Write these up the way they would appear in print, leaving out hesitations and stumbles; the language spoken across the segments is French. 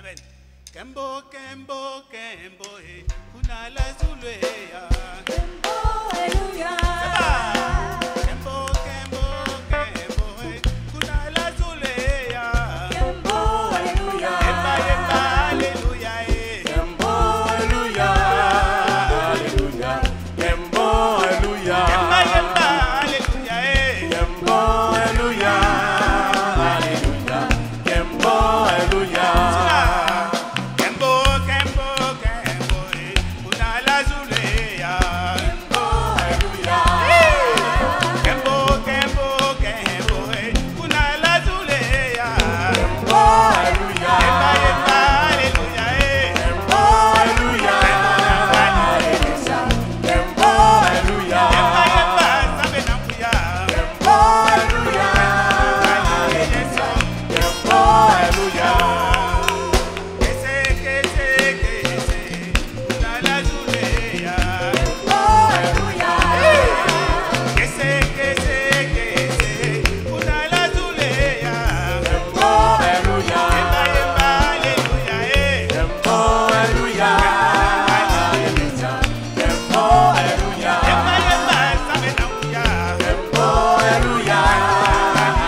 Amen. Kembo, Kembo, Kembo, kuna la zule ya. Kembo, hallelujah. Kembo, Kembo, Kembo, kuna la zule ya. Kembo, hallelujah. Yemba, yemba, hallelujah. Kembo, hallelujah, hallelujah. Kembo, hallelujah. Yemba, yemba, hallelujah. Kembo, hallelujah, hallelujah. Kembo, hallelujah. Kembo, Kembo, Kembo, kuna la zule ya. Kembo, hallelujah. Kembo, Kembo, Kembo, kuna la zule ya. Kembo, hallelujah. Yemba, yemba, hallelujah. Kembo, hallelujah, hallelujah. Kembo, hallelujah. Yemba, yemba, sabe na kuya. Kembo, hallelujah. Kembo, hallelujah. Kese, kese, kese, kuna la zule ya. Kembo, hallelujah. Kese, kese, kese, kuna la zule ya. Kembo, hallelujah. Yemba, yemba, hallelujah. Kembo, hallelujah. Kembo, hallelujah. Yemba, yemba, sabe na kuya. Kembo, hallelujah.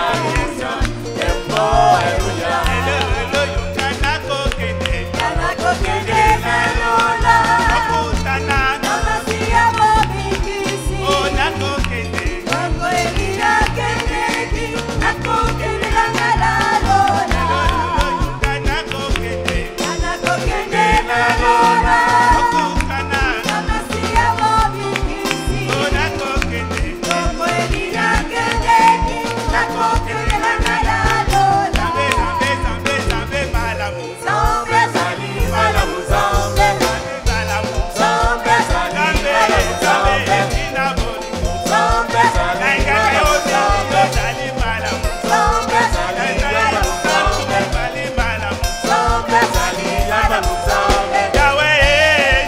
Kembo, hallelujah. Hello, hello, yungana kokende. Yanakokende melola. Akutana, Namasia mobikisi. ona kokende. Kongo elia kendeki. Nakokende langalalola. Hello, yungana kokende. Yanakokende melola. Akutana, Namasia mobikisi. ona kokende. Kongo elia kendeki. Nakokende langalalola. Zambe, zambe, zambe, zambe, malamu. Zombe zali malamu zombe. Zambe, malamu. Zombe zali Zambe, malamu zambe, zombe. etina boli. Zombe zali Naikake malamu ozi, zombe. zali malamu. Zombe zali malamu zombe. Zali malamu. Zombe zali malamu zombe. Yahweh,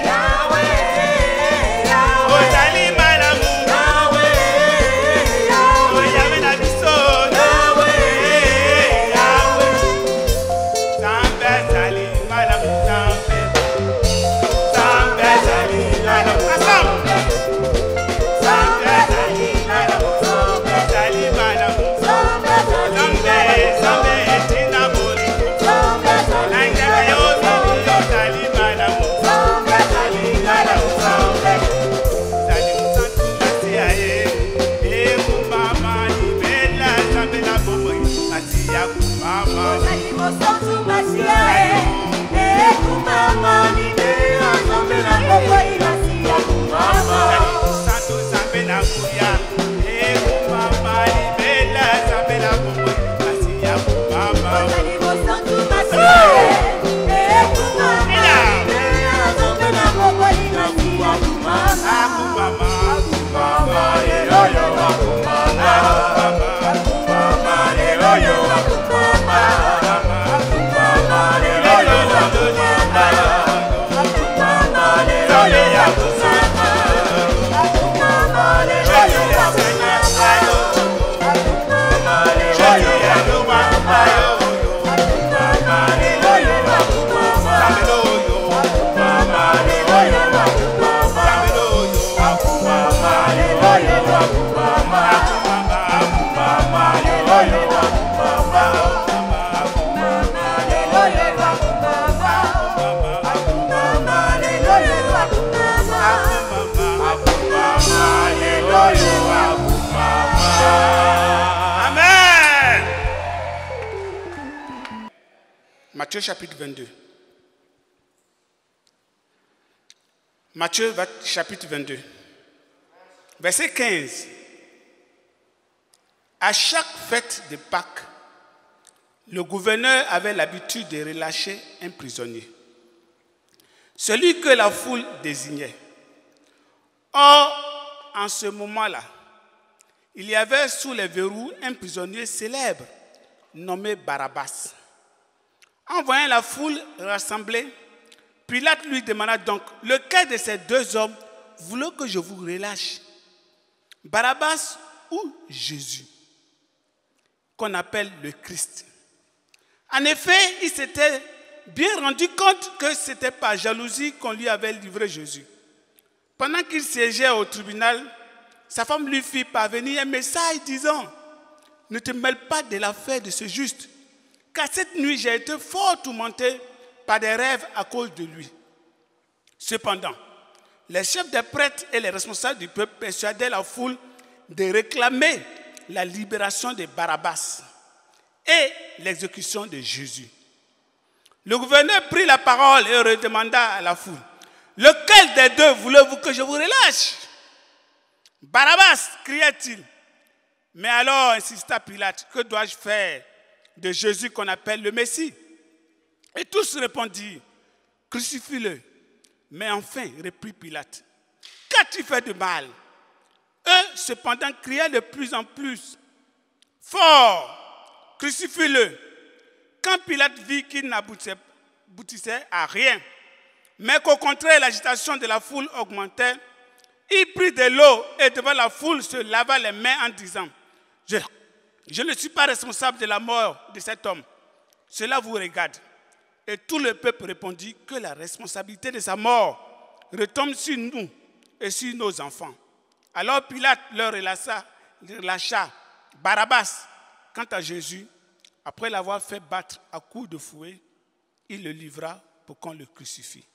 Yahweh, oh, Yahweh, zali malamu. Yahweh, Oh, Yahweh, Yahweh na biso. Yahweh, Yahweh. Zambe, zali malamu, zambe. Zambe, zali malamu. Ensemble. Zambe, zali malamu, Zombe, zali malamu. zombe zali Zambe, zambe, etina boli. Zombe zali Naikake ozi, zali malamu. Zombe zali malamu zombe. Zali musantu masia ye. Kumama, libela, zambe na bomoi. Masia kumama. Ozali mosantu masia e kumama libela zombe na kokoi masia kumama. Zali musantu zambe na kuya. Kumama, libela, zambe na bomoi. Masia kumama. Ozali mosantu masia e kumama libela zombe na kokoi masia kumama. Kumama, Mama, yo, yo, mama. Mama, yo, yo, mama. Mama, yo, yo, mama. Mama, yo, yo, Amen. Matthieu chapitre 22. Matthieu chapitre 22. Verset 15. À chaque fête de Pâques, le gouverneur avait l'habitude de relâcher un prisonnier, celui que la foule désignait. Or, en ce moment-là, il y avait sous les verrous un prisonnier célèbre nommé Barabbas. En voyant la foule rassemblée, Pilate lui demanda donc, lequel de ces deux hommes voulez que je vous relâche, Barabbas ou Jésus, qu'on appelle le Christ? En effet, il s'était bien rendu compte que ce n'était pas jalousie qu'on lui avait livré Jésus. Pendant qu'il siégeait au tribunal, sa femme lui fit parvenir un message disant « Ne te mêle pas de l'affaire de ce juste, car cette nuit j'ai été fort tourmenté par des rêves à cause de lui. » Cependant, les chefs des prêtres et les responsables du peuple persuadaient la foule de réclamer la libération de Barabbas et l'exécution de Jésus. Le gouverneur prit la parole et redemanda à la foule, « Lequel des deux voulez-vous que je vous relâche ?» « Barabbas, cria-t-il. Mais alors insista Pilate, « Que dois-je faire de Jésus qu'on appelle le Messie ?» Et tous répondirent, « Crucifie-le. » Mais enfin, reprit Pilate, « Qu'as-tu fait de mal ?» Eux, cependant, criaient de plus en plus fort, « Crucifie-le » Quand Pilate vit qu'il n'aboutissait à rien, mais qu'au contraire, l'agitation de la foule augmentait, il prit de l'eau et devant la foule se lava les mains en disant, « Je ne suis pas responsable de la mort de cet homme. Cela vous regarde. » Et tout le peuple répondit que la responsabilité de sa mort retombe sur nous et sur nos enfants. Alors Pilate leur relâcha Barabbas. Quant à Jésus, après l'avoir fait battre à coups de fouet, il le livra pour qu'on le crucifie.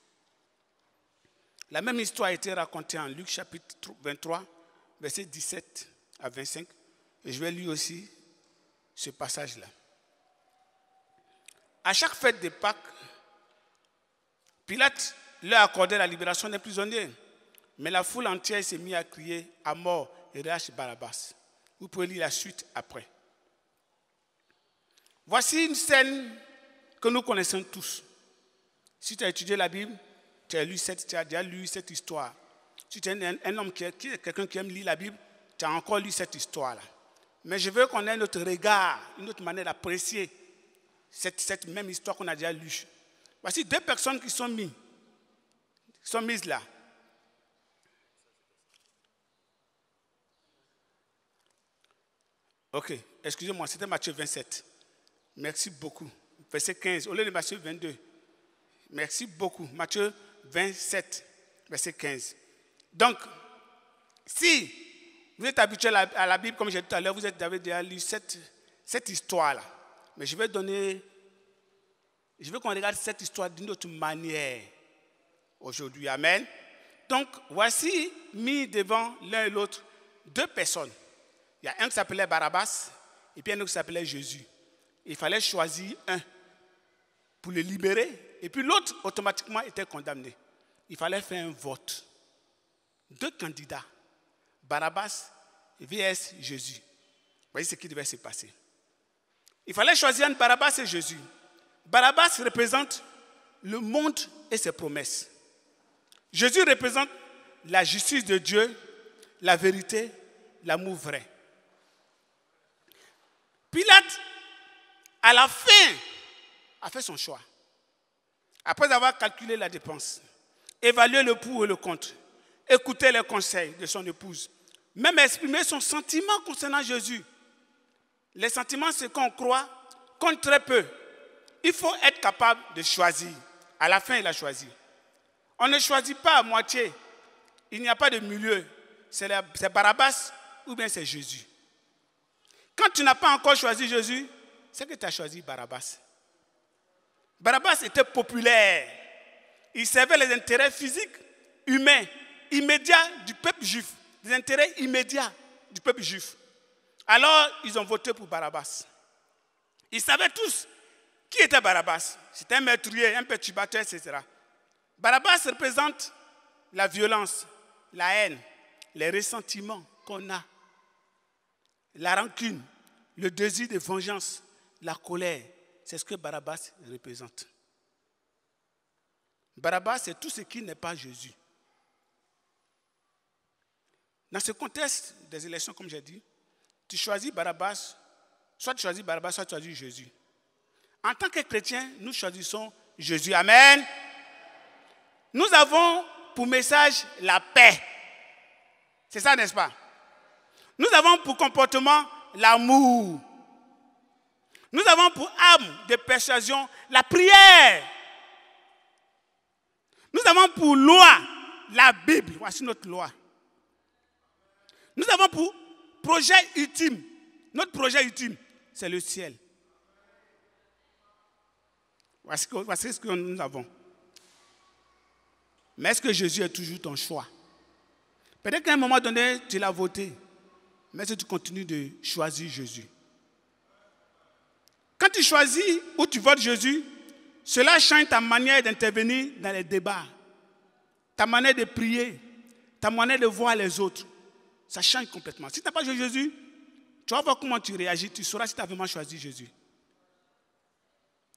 La même histoire a été racontée en Luc chapitre 23, versets 17 à 25. Et je vais lire aussi ce passage-là. À chaque fête de Pâques, Pilate leur accordait la libération des prisonniers. Mais la foule entière s'est mise à crier à mort et relâche Barabbas. Vous pouvez lire la suite après. Voici une scène que nous connaissons tous. Si tu as étudié la Bible, tu as déjà lu cette histoire. Si tu es un homme quelqu'un qui aime lire la Bible, tu as encore lu cette histoire-là. Mais je veux qu'on ait notre regard, une autre manière d'apprécier cette même histoire qu'on a déjà lue. Voici deux personnes qui sont mises là. Ok, excusez-moi, c'était Matthieu 27. Merci beaucoup. Verset 15, au lieu de Matthieu 22. Merci beaucoup. Matthieu 27, verset 15. Donc, si vous êtes habitué à la Bible, comme j'ai dit tout à l'heure, vous avez déjà lu cette histoire-là. Mais je veux qu'on regarde cette histoire d'une autre manière aujourd'hui. Amen. Donc, voici mis devant l'un et l'autre deux personnes. Il y a un qui s'appelait Barabbas et puis un autre qui s'appelait Jésus. Il fallait choisir un pour le libérer et puis l'autre automatiquement était condamné. Il fallait faire un vote. Deux candidats, Barabbas vs Jésus. Vous voyez ce qui devait se passer. Il fallait choisir entre Barabbas et Jésus. Barabbas représente le monde et ses promesses. Jésus représente la justice de Dieu, la vérité, l'amour vrai. Pilate, à la fin, a fait son choix. Après avoir calculé la dépense, évalué le pour et le contre, écouté les conseils de son épouse, même exprimé son sentiment concernant Jésus. Les sentiments, c'est qu'on croit, compte très peu. Il faut être capable de choisir. À la fin, il a choisi. On ne choisit pas à moitié. Il n'y a pas de milieu. C'est Barabbas ou bien c'est Jésus. Quand tu n'as pas encore choisi Jésus, c'est que tu as choisi Barabbas. Barabbas était populaire. Il servait les intérêts physiques, humains, immédiats du peuple juif. Les intérêts immédiats du peuple juif. Alors, ils ont voté pour Barabbas. Ils savaient tous qui était Barabbas. C'était un meurtrier, un perturbateur, etc. Barabbas représente la violence, la haine, les ressentiments qu'on a, la rancune, le désir de vengeance, la colère. C'est ce que Barabbas représente. Barabbas, c'est tout ce qui n'est pas Jésus. Dans ce contexte des élections, comme j'ai dit, tu choisis Barabbas, soit tu choisis Barabbas, soit tu choisis Jésus. En tant que chrétiens, nous choisissons Jésus. Amen. Nous avons pour message la paix. C'est ça, n'est-ce pas? Nous avons pour comportement l'amour. Nous avons pour arme de persuasion la prière. Nous avons pour loi la Bible. Voici notre loi. Nous avons pour projet ultime. Notre projet ultime, c'est le ciel. Voici ce que nous avons. Mais est-ce que Jésus est toujours ton choix? Peut-être qu'à un moment donné, tu l'as voté. Mais est-ce que tu continues de choisir Jésus? Quand tu choisis ou tu votes Jésus, cela change ta manière d'intervenir dans les débats, ta manière de prier, ta manière de voir les autres. Ça change complètement. Si tu n'as pas choisi Jésus, tu vas voir comment tu réagis. Tu sauras si tu as vraiment choisi Jésus.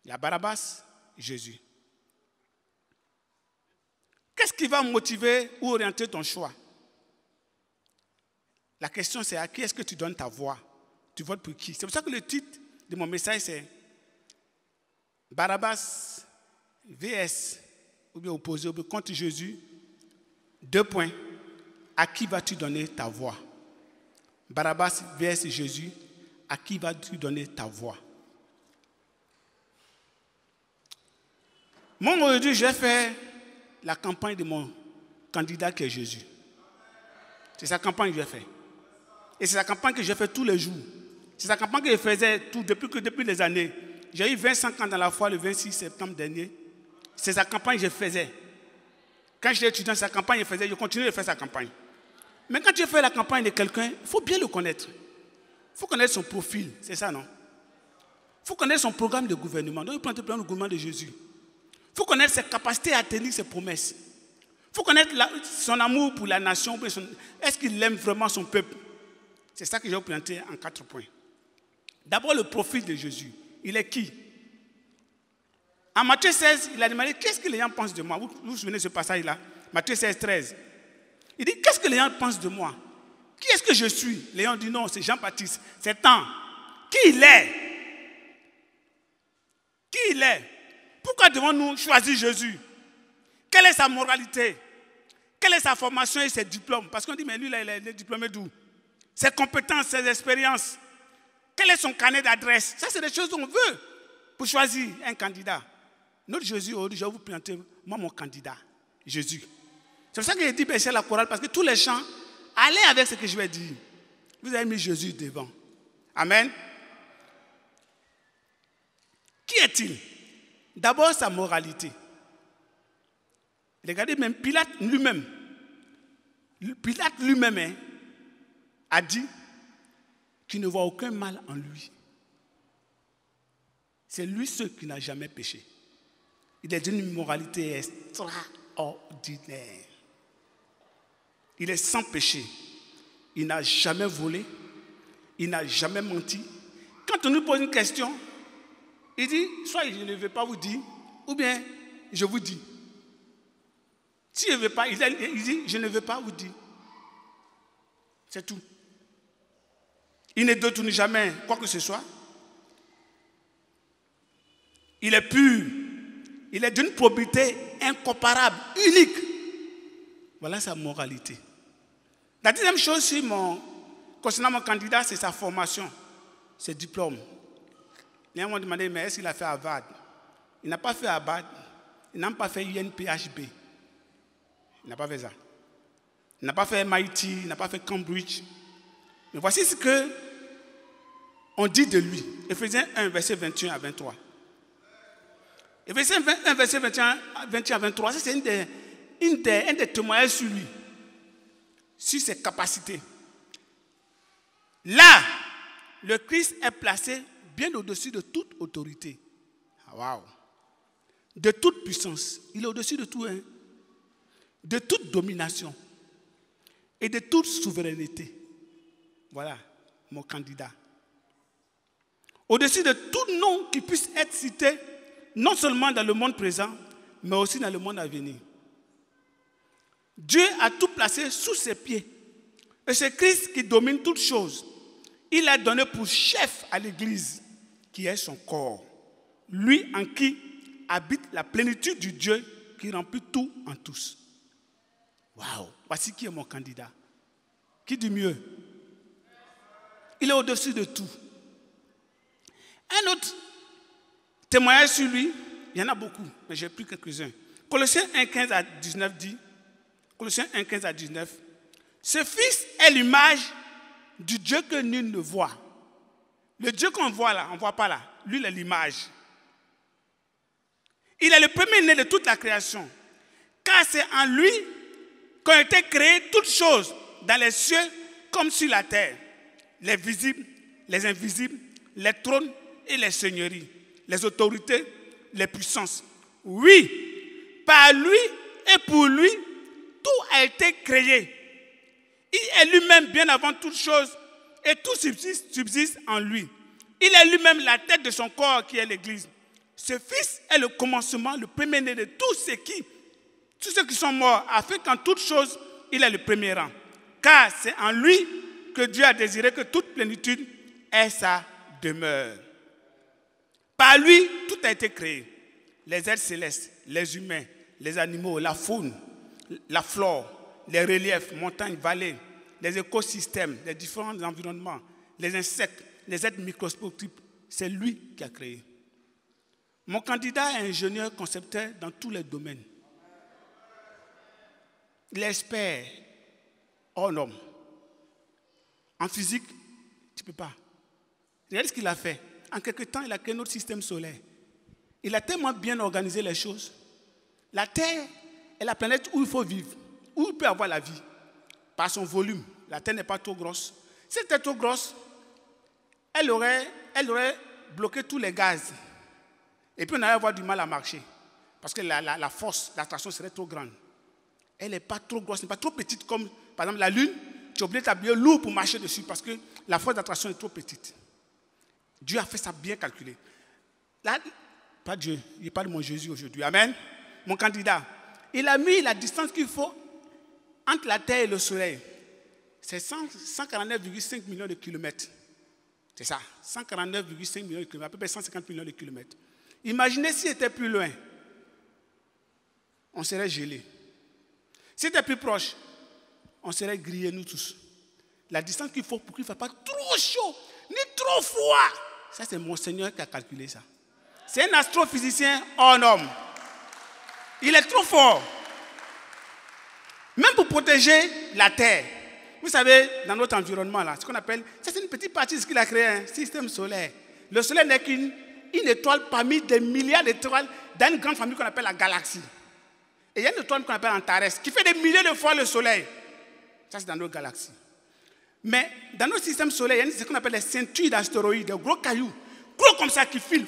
Il y a Barabbas, Jésus. Qu'est-ce qui va motiver ou orienter ton choix? La question c'est à qui est-ce que tu donnes ta voix? Tu votes pour qui? C'est pour ça que le titre de mon message c'est Barabbas vs ou bien opposé ou bien contre Jésus. 2 points. À qui vas-tu donner ta voix? Barabbas vs Jésus. À qui vas-tu donner ta voix? Moi aujourd'hui je vais faire la campagne de mon candidat qui est Jésus. C'est sa campagne que je fais. Et c'est sa campagne que je fais tous les jours. C'est sa campagne que je faisais depuis des années. J'ai eu 25 ans dans la foi le 26 septembre dernier. C'est sa campagne que je faisais. Quand j'étais étudiant, sa campagne, je continue de faire sa campagne. Mais quand tu fais la campagne de quelqu'un, il faut bien le connaître. Il faut connaître son profil, c'est ça, non? Il faut connaître son programme de gouvernement. Donc, il prend le plan de gouvernement de Jésus. Il faut connaître ses capacités à tenir ses promesses. Il faut connaître son amour pour la nation. Est-ce qu'il aime vraiment son peuple? C'est ça que je vais vous présenter en 4 points. D'abord, le profil de Jésus. Il est qui? En Matthieu 16, il a demandé qu'est-ce que les gens pensent de moi. Vous vous souvenez de ce passage-là? Matthieu 16, 13. Il dit qu'est-ce que les gens pensent de moi? Qui est-ce que je suis? Les gens disent non, c'est Jean-Baptiste. C'est tant. Qui il est? Qui il est? Pourquoi devons-nous choisir Jésus? Quelle est sa moralité? Quelle est sa formation et ses diplômes? Parce qu'on dit, mais lui, là, il est diplômé d'où? Ses compétences, ses expériences. Quel est son carnet d'adresse? Ça, c'est des choses qu'on veut pour choisir un candidat. Notre Jésus, aujourd'hui, je vais vous présenter, moi, mon candidat, Jésus. C'est pour ça que j'ai dit baisser la chorale, parce que tous les chants allaient avec ce que je vais dire. Vous avez mis Jésus devant. Amen. Qui est-il? D'abord, sa moralité. Regardez, même Pilate lui-même, a dit qu'il ne voit aucun mal en lui. C'est lui seul qui n'a jamais péché. Il est d'une moralité extraordinaire. Il est sans péché. Il n'a jamais volé. Il n'a jamais menti. Quand on nous pose une question, il dit, soit je ne veux pas vous dire, ou bien je vous dis. Si je ne veux pas, il dit, je ne veux pas vous dire. C'est tout. Il ne détourne jamais quoi que ce soit. Il est pur. Il est d'une probité incomparable, unique. Voilà sa moralité. La deuxième chose concernant mon candidat, c'est sa formation, ses diplômes. Les gens m'ont demandé, mais est-ce qu'il a fait Harvard? Il n'a pas fait Harvard. Il n'a pas fait UNPHB. Il n'a pas fait ça. Il n'a pas fait MIT, il n'a pas fait Cambridge. Mais voici ce qu'on dit de lui. Éphésiens 1, verset 21 à 23. Éphésiens 1, verset 21 à 23, ça c'est un des témoignages sur lui, sur ses capacités. Là, le Christ est placé bien au-dessus de toute autorité. Waouh! De toute puissance. Il est au-dessus de tout, hein? De toute domination et de toute souveraineté. Voilà mon candidat. Au-dessus de tout nom qui puisse être cité, non seulement dans le monde présent, mais aussi dans le monde à venir. Dieu a tout placé sous ses pieds. Et c'est Christ qui domine toutes choses. Il a donné pour chef à l'Église, qui est son corps. Lui en qui habite la plénitude du Dieu qui remplit tout en tous. Waouh! Voici qui est mon candidat. Qui dit mieux? Il est au-dessus de tout. Un autre témoignage sur lui, il y en a beaucoup, mais j'ai pris quelques-uns. Colossiens 1, 15 à 19 dit, Colossiens 1, 15 à 19, ce Fils est l'image du Dieu que nul ne voit. Le Dieu qu'on voit là, on ne voit pas là. Lui, il est l'image. Il est le premier-né de toute la création. Car c'est en lui qu'ont été créées toutes choses dans les cieux comme sur la terre. Les visibles, les invisibles, les trônes et les seigneuries, les autorités, les puissances. Oui, par lui et pour lui, tout a été créé. Il est lui-même bien avant toute chose et tout subsiste en lui. Il est lui-même la tête de son corps qui est l'Église. Ce Fils est le commencement, le premier-né de tous ceux qui sont morts, afin qu'en toute chose, il ait le premier rang. Car c'est en lui que Dieu a désiré que toute plénitude ait sa demeure. Par lui, tout a été créé. Les êtres célestes, les humains, les animaux, la faune, la flore, les reliefs, montagnes, vallées, les écosystèmes, les différents environnements, les insectes, les êtres microscopiques, c'est lui qui a créé. Mon candidat est ingénieur concepteur dans tous les domaines. Il est expert hors homme. En physique, tu ne peux pas. Regarde ce qu'il a fait. En quelque temps, il a créé notre système solaire. Il a tellement bien organisé les choses. La Terre est la planète où il faut vivre, où il peut avoir la vie. Par son volume, la Terre n'est pas trop grosse. Si elle était trop grosse, elle aurait bloqué tous les gaz. Et puis on allait avoir du mal à marcher. Parce que la force, l'attraction serait trop grande. Elle n'est pas trop grosse, elle n'est pas trop petite comme, par exemple, la Lune. Tu es obligé de t'habiller lourd pour marcher dessus parce que la force d'attraction est trop petite. Dieu a fait ça bien calculé. Là, pas Dieu, il parle de mon Jésus aujourd'hui. Amen. Mon candidat, il a mis la distance qu'il faut entre la Terre et le Soleil. C'est 149,5 millions de kilomètres. C'est ça, 149,5 millions de kilomètres, à peu près 150 millions de kilomètres. Imaginez s'il était plus loin, on serait gelé. S'il était plus proche, on serait grillés nous tous. La distance qu'il faut pour qu'il ne fasse pas trop chaud, ni trop froid. Ça, c'est mon Seigneur qui a calculé ça. C'est un astrophysicien hors norme. Il est trop fort. Même pour protéger la Terre. Vous savez, dans notre environnement, là, ce qu'on appelle, c'est une petite partie de ce qu'il a créé, un système solaire. Le Soleil n'est qu'une étoile parmi des milliards d'étoiles dans une grande famille qu'on appelle la galaxie. Et il y a une étoile qu'on appelle Antares, qui fait des milliers de fois le Soleil. Ça, c'est dans notre galaxie. Mais dans notre système solaire, il y a ce qu'on appelle les ceintures d'astéroïdes, des gros cailloux, gros comme ça, qui filent,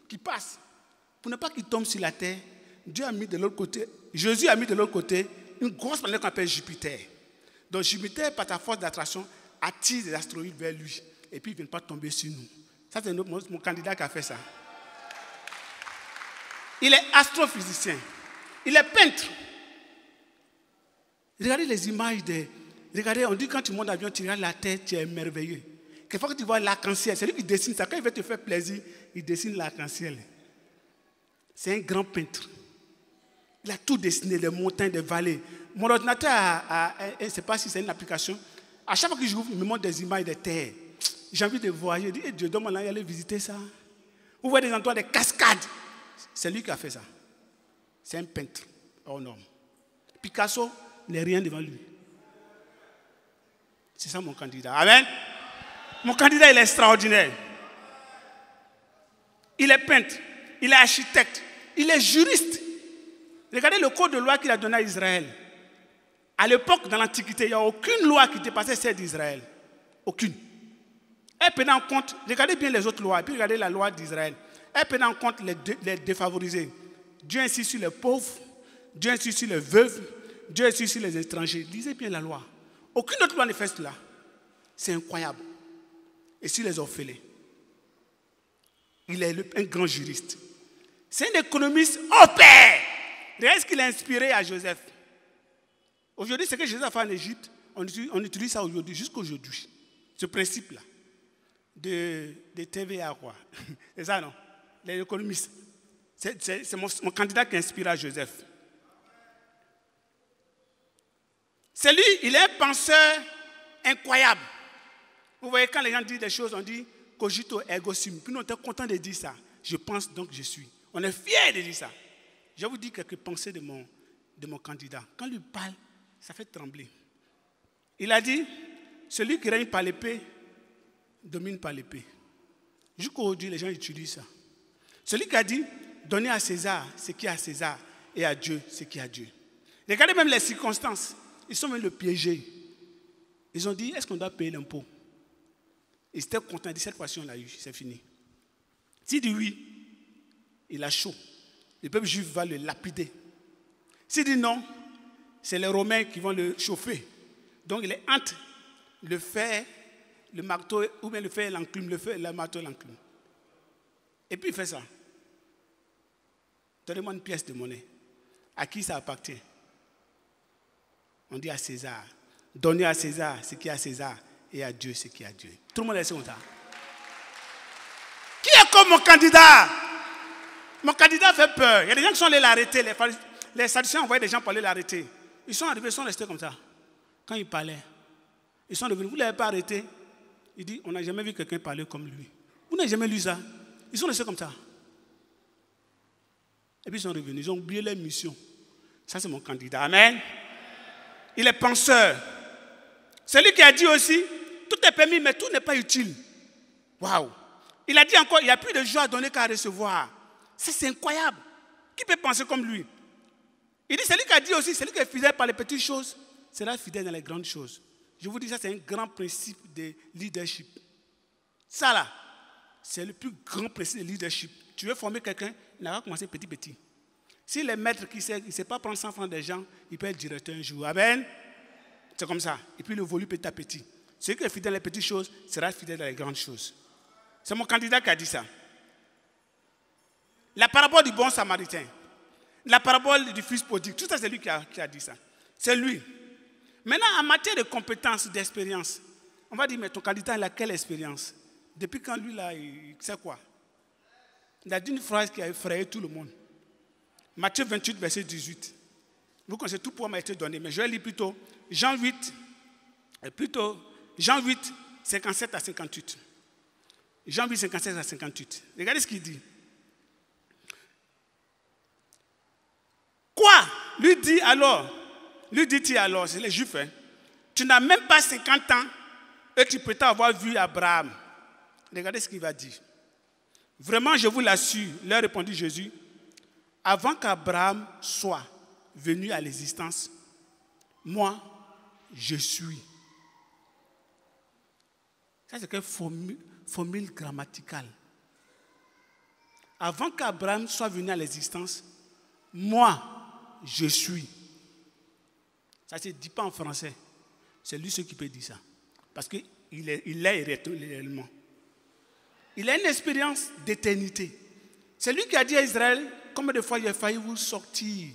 qui passent. Pour ne pas qu'ils tombent sur la Terre, Dieu a mis de l'autre côté, Jésus a mis de l'autre côté une grosse planète qu'on appelle Jupiter. Donc Jupiter, par sa force d'attraction, attire des astéroïdes vers lui. Et puis ils ne viennent pas tomber sur nous. Ça, c'est mon candidat qui a fait ça. Il est astrophysicien. Il est peintre. Regardez les images Regardez, on dit quand tu montes l'avion, tu regardes la Terre, tu es merveilleux. Quelquefois que tu vois l'arc-en-ciel, c'est lui qui dessine ça. Quand il veut te faire plaisir, il dessine l'arc-en-ciel. C'est un grand peintre. Il a tout dessiné, les montagnes, les vallées. Mon ordinateur, je ne sais pas si c'est une application. À chaque fois que j'ouvre, il me montre des images de terre. J'ai envie de voyager. Je dis, Dieu, donne-moi aller visiter ça. Vous voyez des endroits, des cascades. C'est lui qui a fait ça. C'est un peintre hors norme. Picasso n'est rien devant lui. C'est ça mon candidat. Amen. Mon candidat, il est extraordinaire. Il est peintre. Il est architecte. Il est juriste. Regardez le code de loi qu'il a donné à Israël. À l'époque, dans l'Antiquité, il n'y a aucune loi qui dépassait celle d'Israël. Aucune. Elle prenait en compte, regardez bien les autres lois, et puis regardez la loi d'Israël. Elle prenait en compte les défavorisés. Dieu insiste sur les pauvres, Dieu insiste sur les veuves, Dieu insiste sur les étrangers. Lisez bien la loi. Aucune autre loi ne fait cela. C'est incroyable. Et sur les orphelins. Il est un grand juriste. C'est un économiste hors pair. Regardez ce qu'il a inspiré à Joseph. Aujourd'hui, ce que Joseph a fait en Égypte, on utilise ça aujourd'hui, jusqu'aujourd'hui. Ce principe-là de TVA, quoi. C'est ça, non? Les économistes. C'est mon candidat qui a inspiré à Joseph. C'est lui, il est un penseur incroyable. Vous voyez, quand les gens disent des choses, on dit cogito ergo sum. Puis nous, on est content de dire ça. Je pense donc je suis. On est fiers de dire ça. Je vais vous dire quelques pensées de mon candidat. Quand il parle, ça fait trembler. Il a dit, celui qui règne par l'épée, domine par l'épée. Jusqu'aujourd'hui, les gens utilisent ça. Celui qui a dit, donnez à César ce qui est à César et à Dieu ce qui est à Dieu. Regardez même les circonstances. Ils sont venus le piéger. Ils ont dit, est-ce qu'on doit payer l'impôt? Il était content, il dit, cette fois-ci on l'a eu, c'est fini. S'il dit oui, il a chaud. Le peuple juif va le lapider. S'il dit non, c'est les Romains qui vont le chauffer. Donc il est entre le fer, le marteau, ou bien le fer et l'enclume, le fer, le marteau et l'enclume. Et puis il fait ça. Donnez-moi une pièce de monnaie. À qui ça appartient? On dit à César. Donnez à César ce qui est à César et à Dieu ce qui est à Dieu. Tout le monde est comme ça. Qui est comme mon candidat? Mon candidat fait peur. Il y a des gens qui sont allés l'arrêter. Les Sadducéens envoyaient des gens pour aller l'arrêter. Ils sont arrivés, ils sont restés comme ça. Quand il parlait, ils sont revenus. Vous ne l'avez pas arrêté? Il dit, on n'a jamais vu quelqu'un parler comme lui. Vous n'avez jamais lu ça? Ils sont restés comme ça. Et puis ils sont revenus. Ils ont oublié leur mission. Ça, c'est mon candidat. Amen. Il est penseur. Celui qui a dit aussi, tout est permis, mais tout n'est pas utile. Waouh! Il a dit encore, il n'y a plus de joie à donner qu'à recevoir. Ça, c'est incroyable. Qui peut penser comme lui? Il dit, celui qui a dit aussi, celui qui est fidèle par les petites choses, sera fidèle dans les grandes choses. Je vous dis, ça, c'est un grand principe de leadership. Ça, là, c'est le plus grand principe de leadership. Tu veux former quelqu'un, il n'a pas commencé petit. Si les maîtres qui ne sait pas prendre 100 francs des gens, il peut être directeur un jour. Amen. C'est comme ça. Et puis, il évolue petit à petit. Celui qui est fidèle dans les petites choses sera fidèle dans les grandes choses. C'est mon candidat qui a dit ça. La parabole du bon samaritain. La parabole du fils prodigue. Tout ça, c'est lui qui a dit ça. C'est lui. Maintenant, en matière de compétences, d'expérience, on va dire, mais ton candidat, il a quelle expérience? Depuis quand lui, là, il sait quoi? Il a dit une phrase qui a effrayé tout le monde. Matthieu 28, verset 18. Vous connaissez, tout pour m'a été donné, mais je vais lire plutôt Jean 8, 57 à 58. Jean 8, 57 à 58. Regardez ce qu'il dit. Quoi? Lui dit-il alors, c'est les Juifs, hein, tu n'as même pas 50 ans et tu prétends avoir vu Abraham. Regardez ce qu'il va dire. Vraiment, je vous l'assure, leur répondit Jésus, avant qu'Abraham soit venu à l'existence, moi, je suis. Ça, c'est une formule grammaticale. Avant qu'Abraham soit venu à l'existence, moi, je suis. Ça ne se dit pas en français. C'est lui qui peut dire ça. Parce qu'il est réellement. Il a une expérience d'éternité. C'est lui qui a dit à Israël, combien de fois il a failli vous sortir.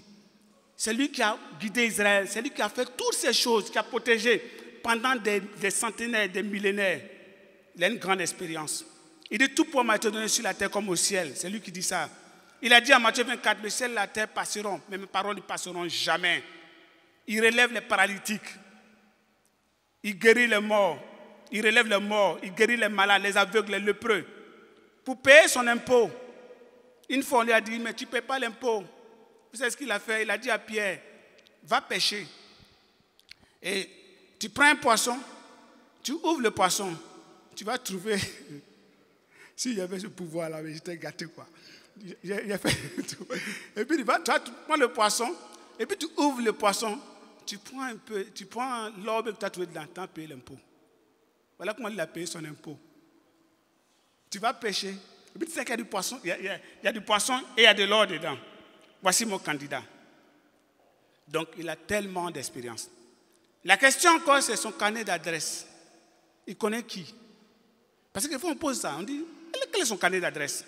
C'est lui qui a guidé Israël. C'est lui qui a fait toutes ces choses, qui a protégé pendant des centenaires, des millénaires. Il a une grande expérience. Il dit, tout pour m'a été donné sur la terre comme au ciel. C'est lui qui dit ça. Il a dit à Matthieu 24, le ciel et la terre passeront, mais mes paroles ne passeront jamais. Il relève les paralytiques. Il guérit les morts. Il relève les morts. Il guérit les malades, les aveugles, les lépreux. Pour payer son impôt. Une fois, on lui a dit, mais tu ne payes pas l'impôt. Vous savez ce qu'il a fait? Il a dit à Pierre, va pêcher. Et tu prends un poisson, tu ouvres le poisson, tu vas trouver... S'il y avait ce pouvoir-là, j'étais gâté, quoi. J'ai fait tout. Et puis, tu prends le poisson, et puis tu ouvres le poisson, tu prends l'orbe que tu as trouvé dedans, tu as payé l'impôt. Voilà comment il a payé son impôt. Tu vas pêcher, et puis tu sais qu'il y a du poisson, il y a du poisson et il y a de l'or dedans. Voici mon candidat. Donc, il a tellement d'expérience. La question encore, c'est son carnet d'adresse. Il connaît qui? Parce que des fois, on pose ça, on dit, quel est son carnet d'adresse?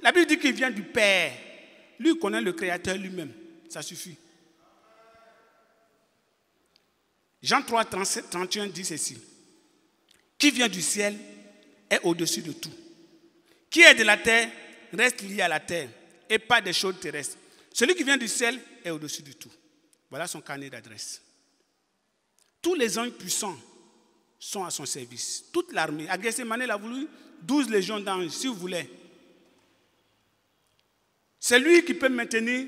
La Bible dit qu'il vient du Père. Lui, il connaît le Créateur lui-même. Ça suffit. Jean 3, 31 dit ceci. Qui vient du ciel est au-dessus de tout. Qui est de la terre reste lié à la terre et pas des choses terrestres. Celui qui vient du ciel est au-dessus de tout. Voilà son carnet d'adresse. Tous les anges puissants sont à son service. Toute l'armée. À Gethsémani, il a voulu 12 légions d'anges, si vous voulez. C'est lui qui peut maintenir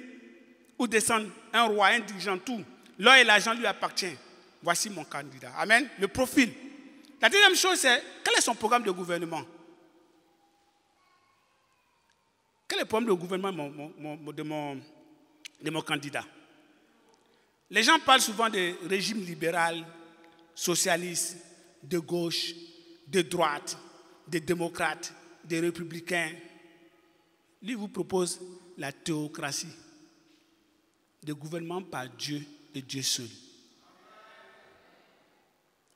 ou descendre un roi, un dirigeant, tout. L'or et l'argent lui appartiennent. Voici mon candidat. Amen. Le profil. La deuxième chose, c'est quel est son programme de gouvernement? Quel est le programme de gouvernement de mon candidat? Les gens parlent souvent de régime libéral, socialiste, de gauche, de droite, des démocrates, des républicains. Lui vous propose la théocratie, le gouvernement par Dieu et Dieu seul.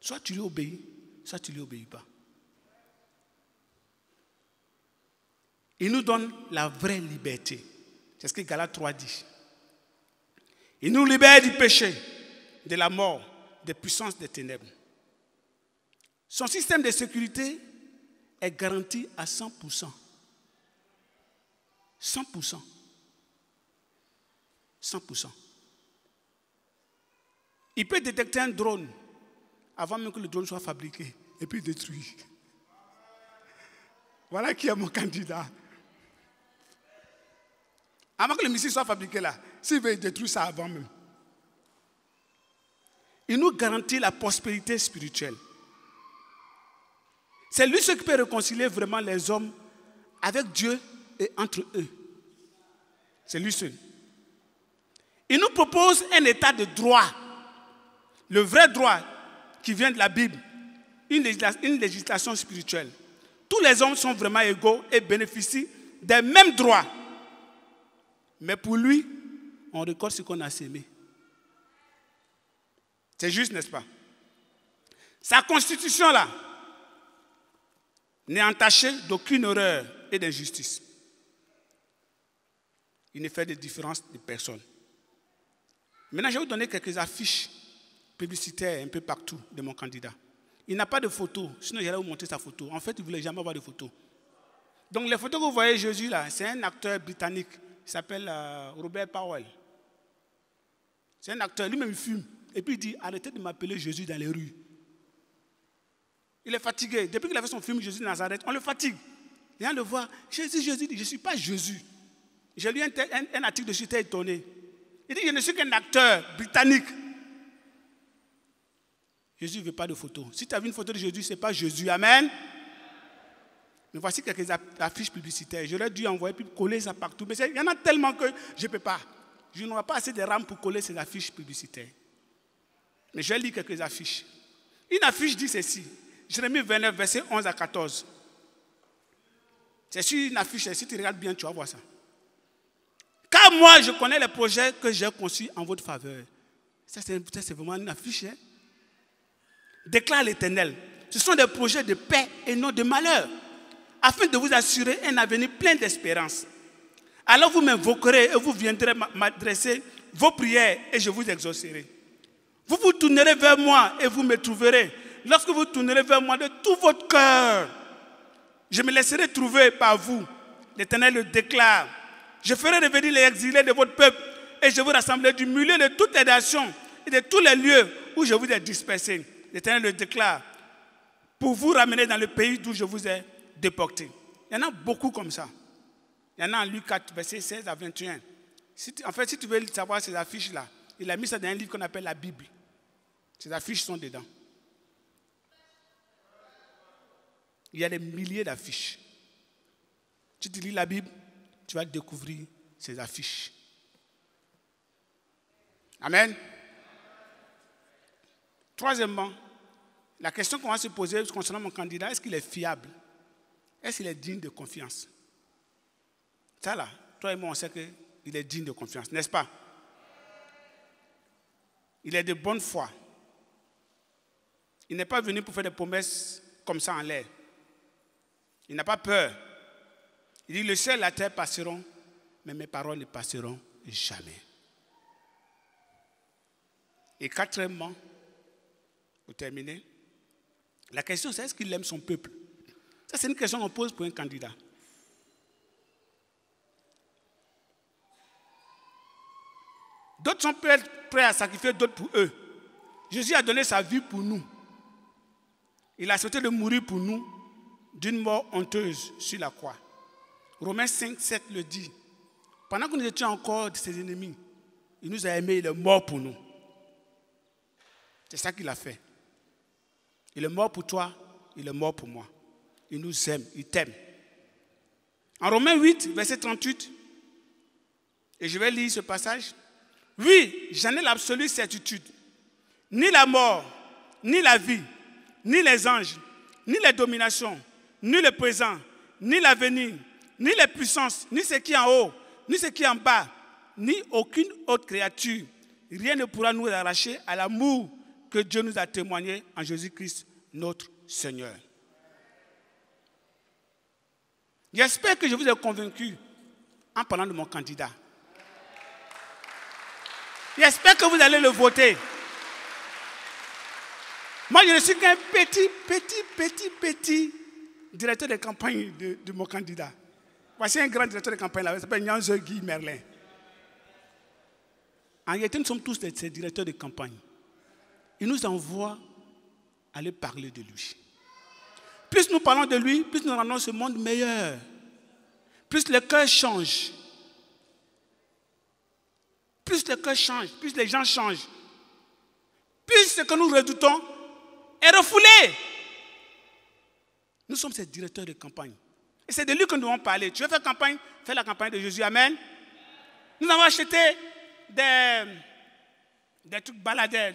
Soit tu lui obéis, soit tu ne lui obéis pas. Il nous donne la vraie liberté. C'est ce que Galates 3 dit. Il nous libère du péché, de la mort, des puissances des ténèbres. Son système de sécurité est garanti à 100%. 100%. 100%. Il peut détecter un drone avant même que le drone soit fabriqué et puis détruit. Voilà qui est mon candidat. Avant que le missile soit fabriqué là, s'il veut détruire ça avant même. Il nous garantit la prospérité spirituelle. C'est lui ce qui peut réconcilier vraiment les hommes avec Dieu et entre eux. C'est lui seul. Il nous propose un état de droit. Le vrai droit qui vient de la Bible. Une législation spirituelle. Tous les hommes sont vraiment égaux et bénéficient des mêmes droits. Mais pour lui, on récolte ce qu'on a sémé. C'est juste, n'est-ce pas? Sa constitution là n'est entachée d'aucune erreur et d'injustice. Il ne fait de différence de personne. Maintenant, je vais vous donner quelques affiches publicitaires un peu partout de mon candidat. Il n'a pas de photo, sinon j'allais vous montrer sa photo. En fait, il ne voulait jamais avoir de photo. Donc les photos que vous voyez Jésus là, c'est un acteur britannique. Il s'appelle Robert Powell. C'est un acteur, lui-même il fume. Et puis il dit, arrêtez de m'appeler Jésus dans les rues. Il est fatigué. Depuis qu'il a fait son film Jésus de Nazareth, on le fatigue. Les gens le voient. Jésus dit, je ne suis pas Jésus. J'ai lu un article dessus, j'étais étonné. Il dit, je ne suis qu'un acteur britannique. Jésus ne veut pas de photo. Si tu as vu une photo de Jésus, ce n'est pas Jésus. Amen. Mais voici quelques affiches publicitaires. J'aurais dû envoyer puis coller ça partout. Mais il y en a tellement que je ne peux pas. Je n'aurai pas assez de rames pour coller ces affiches publicitaires. Mais je vais lire quelques affiches. Une affiche dit ceci. Jérémie 29, versets 11 à 14. C'est sur une affiche. Si tu regardes bien, tu vas voir ça. Car moi, je connais les projets que j'ai conçus en votre faveur. Ça, c'est vraiment une affiche. Hein? Déclare l'Éternel. Ce sont des projets de paix et non de malheur, afin de vous assurer un avenir plein d'espérance. Alors vous m'invoquerez et vous viendrez m'adresser vos prières et je vous exaucerai. Vous vous tournerez vers moi et vous me trouverez. Lorsque vous tournerez vers moi de tout votre cœur, je me laisserai trouver par vous. L'Éternel le déclare. Je ferai revenir les exilés de votre peuple et je vous rassemblerai du milieu de toutes les nations et de tous les lieux où je vous ai dispersés. L'Éternel le déclare. Pour vous ramener dans le pays d'où je vous ai déporté. Il y en a beaucoup comme ça. Il y en a en Luc 4, versets 16 à 21. Si tu veux savoir ces affiches-là, il a mis ça dans un livre qu'on appelle la Bible. Ces affiches sont dedans. Il y a des milliers d'affiches. Si tu lis la Bible, tu vas découvrir ces affiches. Amen. Troisièmement, la question qu'on va se poser concernant mon candidat, est-ce qu'il est fiable? Est-ce qu'il est digne de confiance? Ça là, toi et moi, on sait qu'il est digne de confiance, n'est-ce pas? Il est de bonne foi. Il n'est pas venu pour faire des promesses comme ça en l'air. Il n'a pas peur. Il dit, le ciel et la terre passeront, mais mes paroles ne passeront jamais. Et quatrièmement, pour terminer, la question c'est est-ce qu'il aime son peuple? Ça c'est une question qu'on pose pour un candidat. D'autres sont prêts à sacrifier d'autres pour eux. Jésus a donné sa vie pour nous. Il a accepté de mourir pour nous d'une mort honteuse sur la croix. Romains 5, 7 le dit. Pendant que nous étions encore ses ennemis, il nous a aimés, il est mort pour nous. C'est ça qu'il a fait. Il est mort pour toi, il est mort pour moi. Il nous aime, il t'aime. En Romains 8, verset 38, et je vais lire ce passage. Oui, j'en ai l'absolue certitude. Ni la mort, ni la vie, ni les anges, ni les dominations, ni le présent, ni l'avenir, ni les puissances, ni ce qui est en haut, ni ce qui est en bas, ni aucune autre créature. Rien ne pourra nous arracher à l'amour que Dieu nous a témoigné en Jésus-Christ, notre Seigneur. J'espère que je vous ai convaincu en parlant de mon candidat. J'espère que vous allez le voter. Moi, je ne suis qu'un petit directeur de campagne de mon candidat. Voici un grand directeur de campagne là, il s'appelle Nyanze Guy Merlin. En réalité, nous sommes tous des directeurs de campagne. Il nous envoie aller parler de lui. Plus nous parlons de lui, plus nous rendons ce monde meilleur. Plus le cœur change. Plus le cœur change, plus les gens changent. Plus ce que nous redoutons est refoulé. Nous sommes ces directeurs de campagne. Et c'est de lui que nous devons parler. Tu veux faire campagne? Fais la campagne de Jésus. Amen. Nous avons acheté des trucs baladés,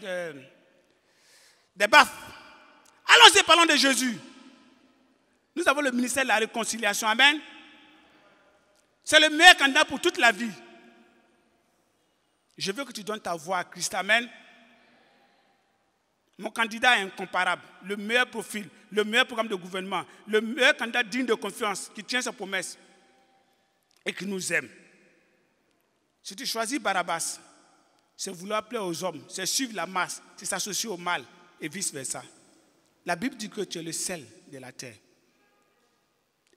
des baffes. Allons-y, parlons de Jésus. Nous avons le ministère de la réconciliation. Amen. C'est le meilleur candidat pour toute la vie. Je veux que tu donnes ta voix à Christ. Amen. Mon candidat est incomparable. Le meilleur profil, le meilleur programme de gouvernement, le meilleur candidat digne de confiance, qui tient sa promesse et qui nous aime. Si tu choisis Barabbas, c'est vouloir plaire aux hommes, c'est suivre la masse, c'est s'associer au mal et vice-versa. La Bible dit que tu es le sel de la terre.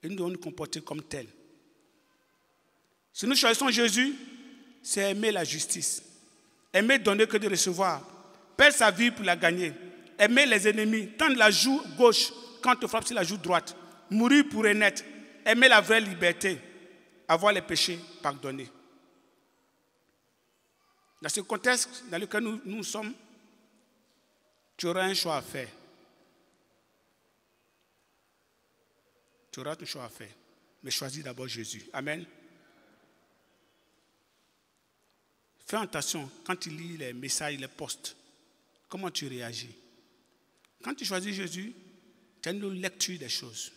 Et nous devons nous comporter comme tel. Si nous choisissons Jésus, c'est aimer la justice. Aimer donner que de recevoir. Perdre sa vie pour la gagner. Aimer les ennemis. Tendre la joue gauche quand on te frappe sur la joue droite. Mourir pour renaître. Aimer la vraie liberté. Avoir les péchés pardonnés. Dans ce contexte dans lequel nous sommes, tu auras un choix à faire. Tu auras un choix à faire. Mais choisis d'abord Jésus. Amen. Fais attention quand tu lis les messages, les posts. Comment tu réagis? Quand tu choisis Jésus, tu as une lecture des choses.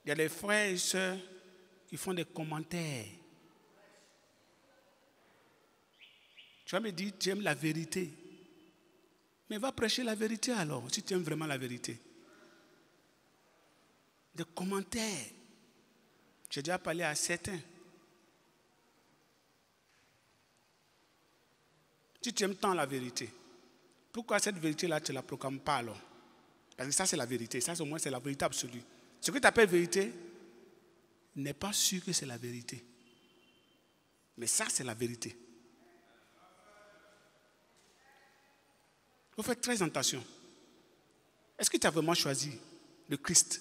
Il y a des frères et sœurs qui font des commentaires. Tu vas me dire, tu aimes la vérité. Mais va prêcher la vérité alors, si tu aimes vraiment la vérité. Des commentaires. J'ai déjà parlé à certains. Si tu aimes tant la vérité, pourquoi cette vérité-là, tu ne la proclames pas alors? Parce que ça, c'est la vérité. Ça, au moins, c'est la vérité absolue. Ce que tu appelles vérité n'est pas sûr que c'est la vérité. Mais ça, c'est la vérité. Il faut faire très attention. Est-ce que tu as vraiment choisi le Christ?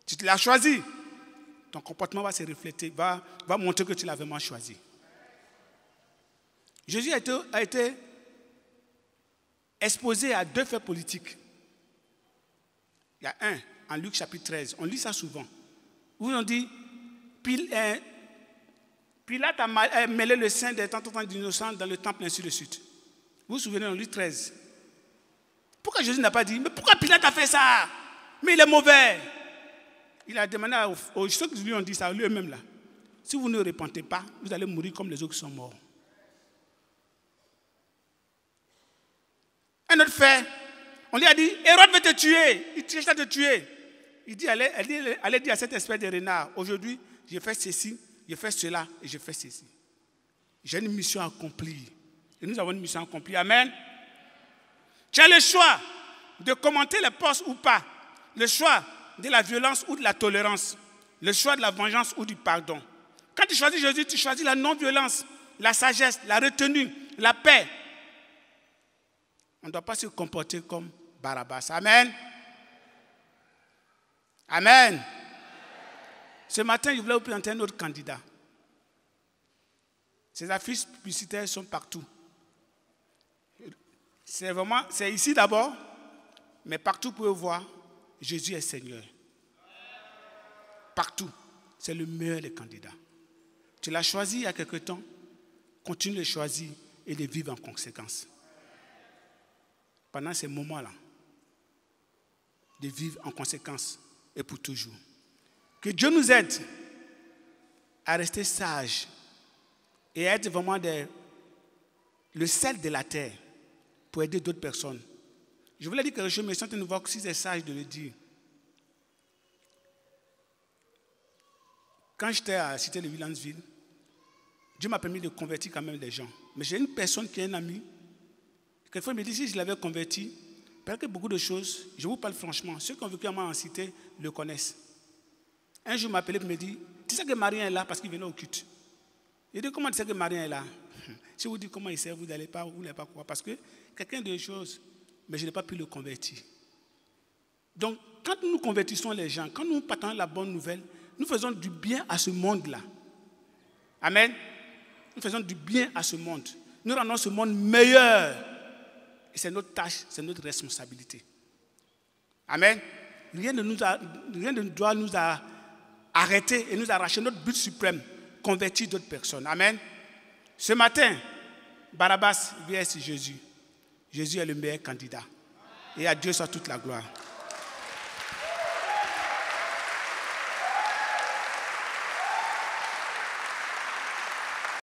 Si tu l'as choisi, ton comportement va se refléter, va montrer que tu l'as vraiment choisi. Jésus a été exposé à 2 faits politiques. Il y a un, en Luc chapitre 13, on lit ça souvent, où on dit, Pilate a mêlé le sang des tant d'innocents dans le temple, ainsi de suite. Vous vous souvenez, en Luc 13. Pourquoi Jésus n'a pas dit, mais pourquoi Pilate a fait ça? Mais il est mauvais. Il a demandé aux ceux qui lui ont dit ça, lui-même là, si vous ne repentez pas, vous allez mourir comme les autres qui sont morts. Un autre fait, on lui a dit, Hérode veut te tuer, il cherche à te tuer. Il dit, allez dire à cette espèce de renard, aujourd'hui, j'ai fait ceci, j'ai fait cela et j'ai fait ceci. J'ai une mission à accomplir. Et nous avons une mission à accomplir. Amen. Tu as le choix de commenter les postes ou pas. Le choix de la violence ou de la tolérance. Le choix de la vengeance ou du pardon. Quand tu choisis Jésus, tu choisis la non-violence, la sagesse, la retenue, la paix. On ne doit pas se comporter comme Barabbas. Amen. Amen. Ce matin, je voulais vous présenter un autre candidat. Ces affiches publicitaires sont partout. C'est ici d'abord, mais partout vous pouvez voir, Jésus est Seigneur. Partout, c'est le meilleur des candidats. Tu l'as choisi il y a quelque temps, continue de le choisir et de vivre en conséquence. Pendant ces moments-là, de vivre en conséquence et pour toujours. Que Dieu nous aide à rester sages et à être vraiment le sel de la terre pour aider d'autres personnes. Je voulais dire quelque chose, mais je suis en train de voir si c'est sage de le dire. Quand j'étais à Cité de Villeneuve-Ville, Dieu m'a permis de convertir quand même les gens. Mais j'ai une personne qui est un ami. Quelquefois, il me dit si je l'avais converti, parce que beaucoup de choses, je vous parle franchement, ceux qui ont vécu à moi en cité le connaissent. Un jour, il m'a appelé et me dit, tu sais que Marie est là parce qu'il venait au culte. Il dit, comment tu sais que Marie est là? Si vous dites comment il sert, vous n'allez pas croire. Parce que quelqu'un de choses, mais je n'ai pas pu le convertir. Donc, quand nous convertissons les gens, quand nous partons la bonne nouvelle, nous faisons du bien à ce monde-là. Amen. Nous faisons du bien à ce monde. Nous rendons ce monde meilleur. Et c'est notre tâche, c'est notre responsabilité. Amen. Rien ne doit nous arrêter et nous arracher notre but suprême, convertir d'autres personnes. Amen. Ce matin, Barabbas vs Jésus. Jésus est le meilleur candidat. Et à Dieu soit toute la gloire.